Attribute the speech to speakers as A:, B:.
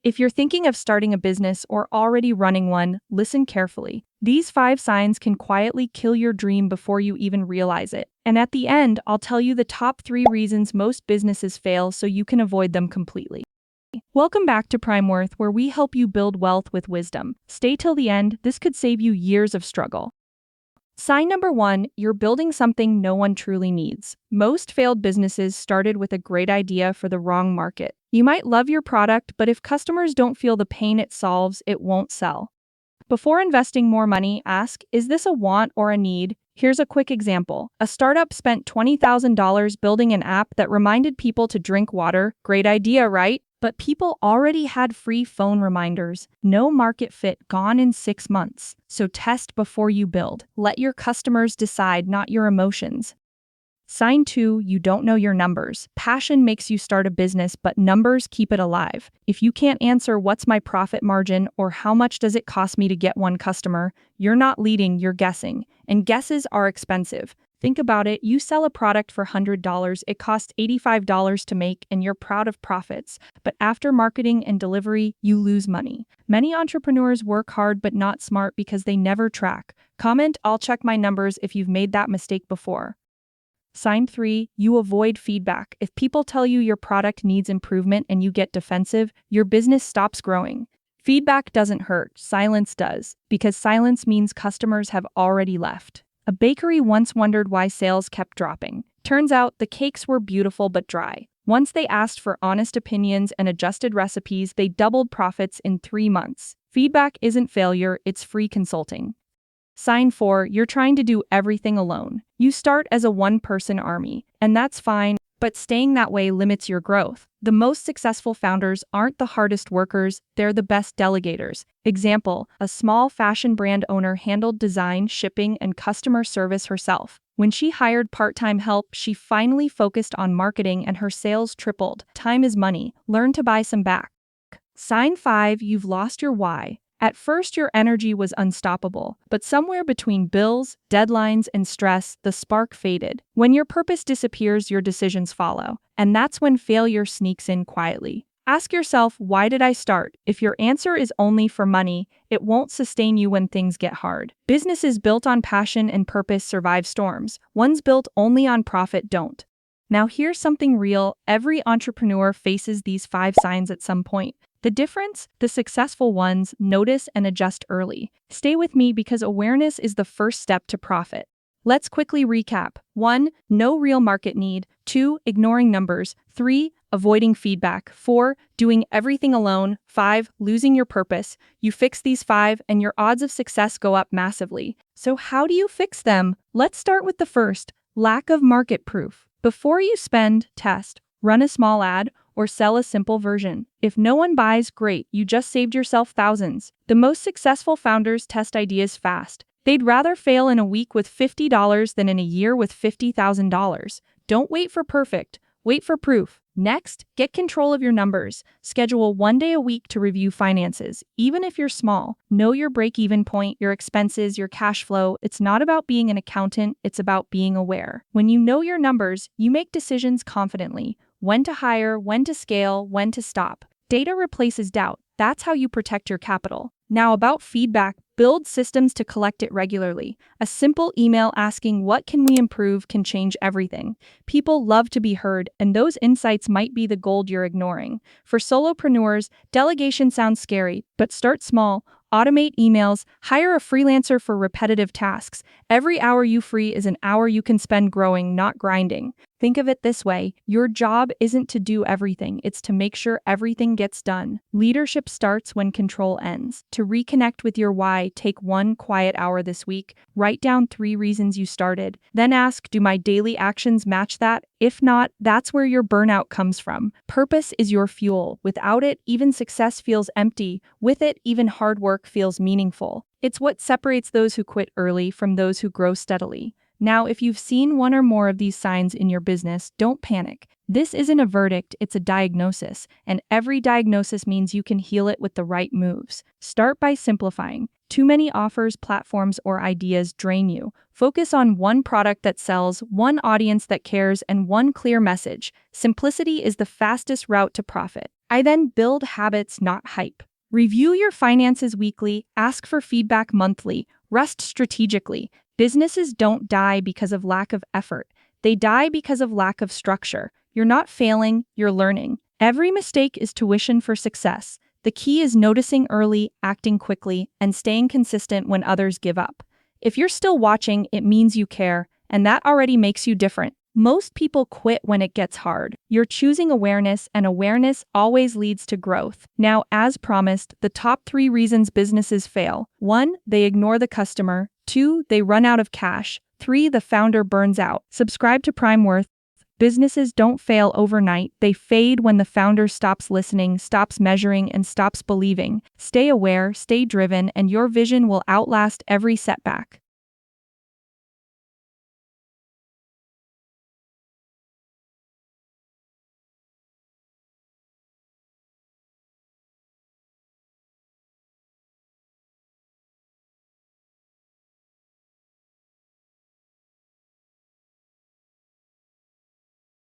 A: If you're thinking of starting a business or already running one, listen carefully. These 5 signs can quietly kill your dream before you even realize it. And at the end, I'll tell you the top 3 reasons most businesses fail so you can avoid them completely. Welcome back to PrimeWorth, where we help you build wealth with wisdom. Stay till the end, this could save you years of struggle. Sign number 1, you're building something no one truly needs. Most failed businesses started with a great idea for the wrong market. You might love your product, but if customers don't feel the pain it solves, it won't sell. Before investing more money, ask, is this a want or a need? Here's a quick example. A startup spent $20,000 building an app that reminded people to drink water. Great idea, right? But people already had free phone reminders. No market fit, gone in 6 months. So test before you build. Let your customers decide, not your emotions. Sign 2, you don't know your numbers. Passion makes you start a business, but numbers keep it alive. If you can't answer what's my profit margin or how much does it cost me to get one customer, you're not leading, you're guessing. And guesses are expensive. Think about it, you sell a product for $100, it costs $85 to make, and you're proud of profits. But after marketing and delivery, you lose money. Many entrepreneurs work hard but not smart because they never track. Comment, I'll check my numbers if you've made that mistake before. Sign 3, you avoid feedback. If people tell you your product needs improvement and you get defensive, your business stops growing. Feedback doesn't hurt, silence does, because silence means customers have already left. A bakery once wondered why sales kept dropping. Turns out the cakes were beautiful but dry. Once they asked for honest opinions and adjusted recipes, they doubled profits in 3 months. Feedback isn't failure, it's free consulting. Sign 4, you're trying to do everything alone. You start as a one-person army, and that's fine, but staying that way limits your growth. The most successful founders aren't the hardest workers, they're the best delegators. Example, a small fashion brand owner handled design, shipping, and customer service herself. When she hired part-time help, she finally focused on marketing and her sales tripled. Time is money. Learn to buy some back. Sign 5, you've lost your why. At first, your energy was unstoppable, but somewhere between bills, deadlines, and stress, the spark faded. When your purpose disappears, your decisions follow, and that's when failure sneaks in quietly. Ask yourself, why did I start? If your answer is only for money, it won't sustain you when things get hard. Businesses built on passion and purpose survive storms. Ones built only on profit don't. Now here's something real. Every entrepreneur faces these 5 signs at some point. The difference? The successful ones notice and adjust early. Stay with me because awareness is the first step to profit. Let's quickly recap. 1. No real market need. 2. Ignoring numbers. 3. Avoiding feedback. 4. Doing everything alone. 5. Losing your purpose. You fix these 5 and your odds of success go up massively. So how do you fix them? Let's start with the first. Lack of market proof. Before you spend, test. Run a small ad, or sell a simple version. If no one buys, great, you just saved yourself thousands. The most successful founders test ideas fast. They'd rather fail in a week with $50 than in a year with $50,000. Don't wait for perfect, wait for proof. Next, get control of your numbers. Schedule 1 day a week to review finances, even if you're small. Know your break-even point, your expenses, your cash flow. It's not about being an accountant, it's about being aware. When you know your numbers, you make decisions confidently. When to hire, when to scale, when to stop. Data replaces doubt. That's how you protect your capital. Now about feedback, build systems to collect it regularly. A simple email asking what can we improve can change everything. People love to be heard, and those insights might be the gold you're ignoring. For solopreneurs, delegation sounds scary, but start small. Automate emails, hire a freelancer for repetitive tasks. Every hour you free is an hour you can spend growing, not grinding. Think of it this way, your job isn't to do everything, it's to make sure everything gets done. Leadership starts when control ends. To reconnect with your why, take 1 quiet hour this week. Write down 3 reasons you started. Then ask, do my daily actions match that? If not, that's where your burnout comes from. Purpose is your fuel. Without it, even success feels empty. With it, even hard work feels meaningful. It's what separates those who quit early from those who grow steadily. Now, if you've seen one or more of these signs in your business, don't panic. This isn't a verdict, it's a diagnosis, and every diagnosis means you can heal it with the right moves. Start by simplifying. Too many offers, platforms, or ideas drain you. Focus on one product that sells, one audience that cares, and one clear message. Simplicity is the fastest route to profit. I then build habits, not hype. Review your finances weekly, ask for feedback monthly, rest strategically. Businesses don't die because of lack of effort. They die because of lack of structure. You're not failing, you're learning. Every mistake is tuition for success. The key is noticing early, acting quickly, and staying consistent when others give up. If you're still watching, it means you care, and that already makes you different. Most people quit when it gets hard. You're choosing awareness, and awareness always leads to growth. Now, as promised, the top 3 reasons businesses fail. 1. They ignore the customer. 2. They run out of cash. 3. The founder burns out. Subscribe to Prime Worth. Businesses don't fail overnight. They fade when the founder stops listening, stops measuring, and stops believing. Stay aware, stay driven, and your vision will outlast every setback.